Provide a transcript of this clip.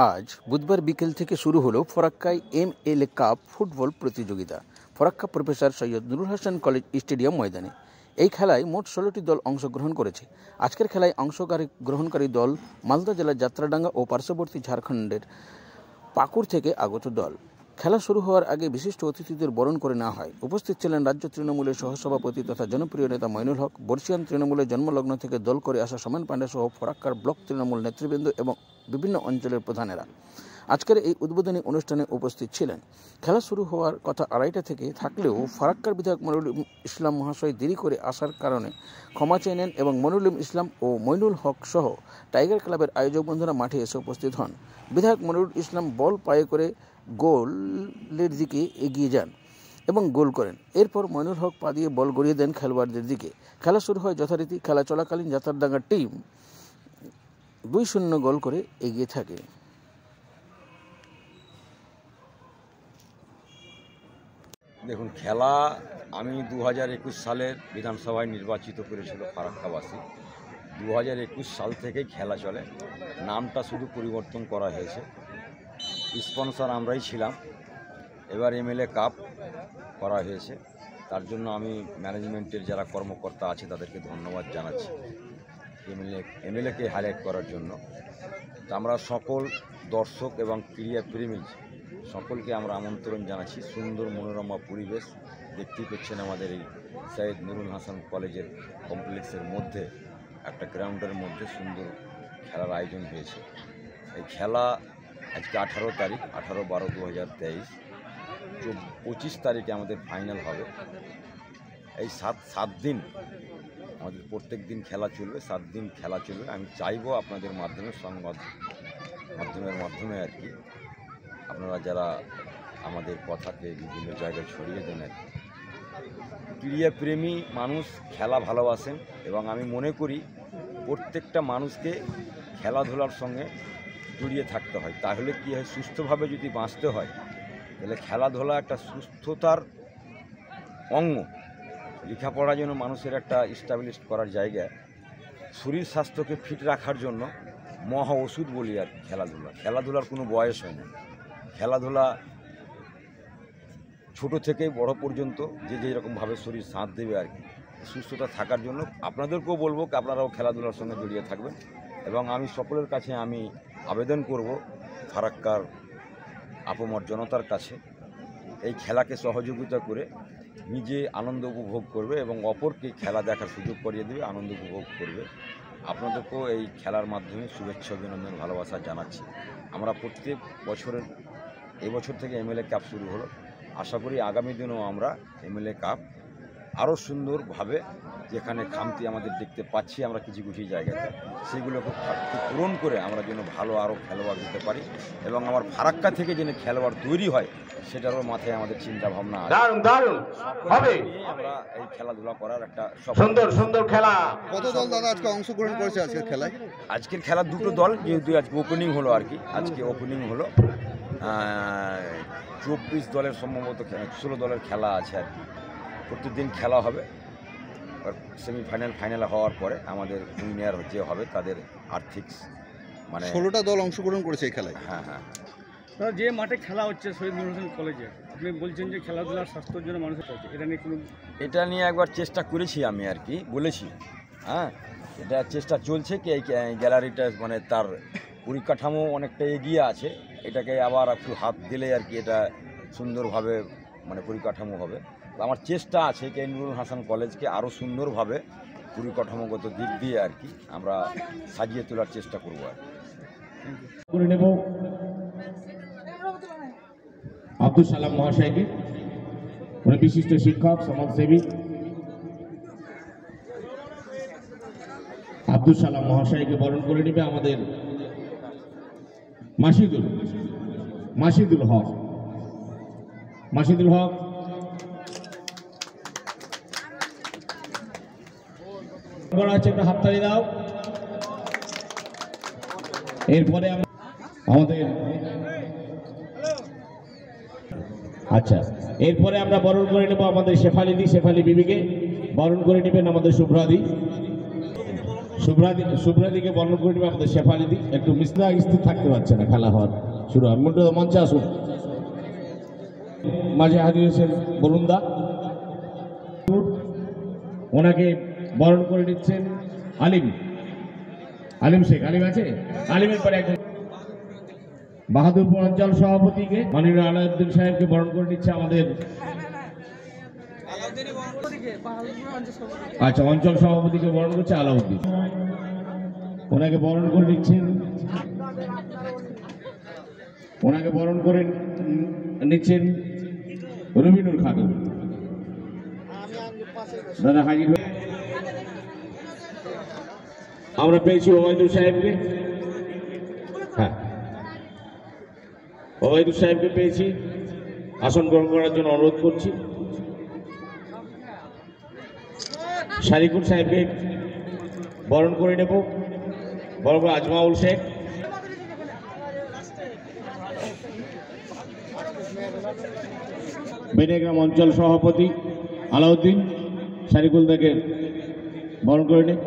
আজ বুধবার বিকেল থেকে শুরু হলো ফরাক্কায় MLA কাপ ফুটবল প্রতিযোগিতা Farakka professor Syed Nurul Hasan college stadium ময়দানে। এই খেলায় মোট 16টি দল অংশগ্রহণ করেছে। আজকের খেলায় অংশগ্রহণকারী দল মালদা জেলার যাত্রাডাঙ্গা ও পার্শ্ববর্তী ঝাড়খণ্ডের পাকুড় থেকে আগত দল। খেলা শুরু হওয়ার আগে বিশিষ্ট অতিথিদের বরণ করে নেওয়া হয়। উপস্থিত ছিলেন রাজ্য তৃণমূলের সহসভাপতি তথা জনপ্রিয় নেতা মইনুল হক, বর্ষিয়ান তৃণমূলের জন্মলগ্ন থেকে দল করে আসা সমান পাণ্ডে সহ ফরাক্কার ব্লক তৃণমূল নেতৃবৃন্দ এবং বিভিন্ন অঞ্চলের প্রধানেরা। আজকের এই উদ্বোধনী অনুষ্ঠানে উপস্থিত ছিলেন। খেলা শুরু হওয়ার কথা 2:30 থেকে থাকলেও ফরাক্কার বিধায়ক মনিরুল ইসলাম মহাশয় দেরি করে আসার কারণে ক্ষমা চেয়ে নেন এবং মনিরুল ইসলাম ও মইনুল হক সহ টাইগার ক্লাবের আয়োজক বন্ধুরা মাঠে এসে উপস্থিত হন। বিধায়ক মনিরুল ইসলাম বল পায়ে করে গোলের দিকে এগিয়ে যান এবং গোল করেন। এরপর মইনুল হক পা দিয়ে বল গড়িয়ে দেন খেলোয়াড়দের দিকে। খেলা শুরু হয় যথারীতি। খেলা চলাকালীন যাত্রাডাঙ্গার টিম 2-0 গোল করে এগিয়ে থাকে। দেখুন, খেলা আমি 2021 সালের বিধানসভায় নির্বাচিত করেছিল ফারাক্কাবাসী। 2021 সাল থেকেই খেলা চলে, নামটা শুধু পরিবর্তন করা হয়েছে। স্পন্সর আমরাই ছিলাম। এবার MLA কাপ করা হয়েছে, তার জন্য আমি ম্যানেজমেন্টের যারা কর্মকর্তা আছে তাদেরকে ধন্যবাদ জানাচ্ছি MLAকে হাইলাইট করার জন্য। তা আমরা সকল দর্শক এবং ক্রীড়াপ্রেমী সকলকে আমরা আমন্ত্রণ জানাচ্ছি। সুন্দর মনোরমা পরিবেশ দেখতেই পাচ্ছেন আমাদের এই সৈয়দ নুরুল হাসান কলেজের কমপ্লেক্সের মধ্যে একটা গ্রাউন্ডের মধ্যে সুন্দর খেলার আয়োজন হয়েছে। এই খেলা আজকে 18 তারিখ, 18-12-2023, 25 তারিখে আমাদের ফাইনাল হবে। এই 7 দিন আমাদের প্রত্যেক দিন খেলা চলবে, 7 দিন খেলা চলবে। আমি চাইবো আপনাদের মাধ্যমে সংবাদ মাধ্যমে আর কি আপনারা যারা আমাদের কথাকে বিভিন্ন জায়গায় ছড়িয়ে দেন আর কি। ক্রীড়াপ্রেমী মানুষ খেলা ভালোবাসেন এবং আমি মনে করি প্রত্যেকটা মানুষকে খেলাধুলার সঙ্গে জড়িয়ে থাকতে হয়। তাহলে কি হয়, সুস্থভাবে যদি বাঁচতে হয় তাহলে খেলাধুলা একটা সুস্থতার অঙ্গ। লেখাপড়ার জন্য মানুষের একটা ইস্টাবলিশ করার জায়গা, শরীর স্বাস্থ্যকে ফিট রাখার জন্য মহা ওষুধ বলি আর খেলাধুলার কোনো বয়স হয় না। খেলাধুলা ছোট থেকে বড় পর্যন্ত যে যেরকমভাবে শরীর সাথ দেবে আর কি, সুস্থতা থাকার জন্য আপনাদেরকেও বলবো আপনারাও খেলাধুলার সঙ্গে জড়িয়ে থাকবেন। এবং আমি সকলের কাছে আমি আবেদন করব ফারাক্কার আপমর জনতার কাছে, এই খেলাকে সহযোগিতা করে নিজে আনন্দ উপভোগ করবে এবং অপরকে খেলা দেখার সুযোগ করিয়ে দেবে, আনন্দ উপভোগ করবে। আপনাদেরকেও এই খেলার মাধ্যমে শুভেচ্ছা, অভিনন্দন, ভালোবাসা জানাচ্ছি। আমরা প্রত্যেক বছরের এবছর থেকে MLA কাপ শুরু হলো। আশা করি আগামী দিনেও আমরা MLA কাপ আরও সুন্দরভাবে, যেখানে খামতি আমাদের দেখতে পাচ্ছি আমরা কিছু জায়গাতে, সেগুলোকে পূরণ করে আমরা যেন ভালো আরও খেলোয়াড় দিতে পারি এবং আমার ফারাক্কা থেকে যেন খেলোয়াড় তৈরি হয় সেটারও মাথায় আমাদের চিন্তা ভাবনা আছে। আমরা এই খেলাধুলা করার একটা সুন্দর খেলা। কত দল দাদা আজকে অংশগ্রহণ করেছে আজকের খেলায়? আজকের খেলা 2টো দল, যেহেতু আজকে ওপেনিং হলো আর কি, আজকে ওপেনিং হলো। 24 দলের সম্ভবত 16 দলের খেলা আছে আর কি। প্রতিদিন খেলা হবে। সেমিফাইনাল ফাইনাল হওয়ার পরে আমাদের উইনার যে হবে তাদের আর্থিক 16টা দল অংশগ্রহণ করেছে এই খেলায়। হ্যাঁ। যে মাঠে খেলা হচ্ছে শহীদ নুরুল হাসান কলেজে, আপনি বলছেন যে খেলাধুলার স্বাস্থ্যের জন্য মানুষের কাছে এটা নিয়ে একবার চেষ্টা করেছি আমি আর কি, বলেছি। হ্যাঁ, এটা চেষ্টা চলছে কি এই গ্যালারিটা তার পরিকাঠামো অনেকটা এগিয়ে আছে, এটাকে আবার একটু হাত দিলে আর কি এটা সুন্দরভাবে পরিকাঠামো হবে। আমার চেষ্টা আছে কি নুরুল হাসান কলেজকে আরও সুন্দরভাবে পরিকাঠামোগত দিক দিয়ে আর কি আমরা সাজিয়ে তোলার চেষ্টা করবো আর করে নেব আব্দুল সালাম মহাশয়কে, উনি বিশিষ্ট শিক্ষক সমাজসেবী। আব্দুল সালাম মহাশয়কে বরণ করে নেবে আমাদের মাসিদুল হক। একটা হাততালি দাও। এরপরে আমাদের এরপরে আমরা বরণ করে নেব আমাদের শেফালি বিবিকে। বরণ করে নেবেন আমাদের শুভ্রাদি। শুভ্রাদিকে বরণ করে নেবে আমাদের শেফালিদি। একটু মিস্তা স্থির থাকতে পারছে না খেলা হওয়ার শুরু। মঞ্চে আসুন। মাঝে হাজির হয়েছেন বরুণদা, ওনাকে বরণ করে নিচ্ছেন আলিম শেখ। আলিম আছে, আলিমের পরে একজন বাহাদুরপুর অঞ্চল সভাপতিকে মাননীয় আলাউদ্দিন সাহেবকে বরণ করে নিচ্ছে আমাদের আচ্ছা অঞ্চল সভাপতিকে বরণ করছে আলাউদ্দিন, ওনাকে বরণ করে নিচ্ছেন, ওনাকে বরণ করে নিচ্ছেন রবিনুর খাতুন। দাদা হাজির হয়ে আমরা পেয়েছি ওবায়দুল সাহেবকে। হ্যাঁ, ওবায়দুল সাহেবকে পেয়েছি, আসন গ্রহণ করার জন্য অনুরোধ করছি। শারিকুল সাহেবকে বরণ করে নেব, বরণ করে আজমাউল শেখ। বেনেগ্রাম অঞ্চল সভাপতি আলাউদ্দিন শারিকুল থেকে বরণ করে নেব।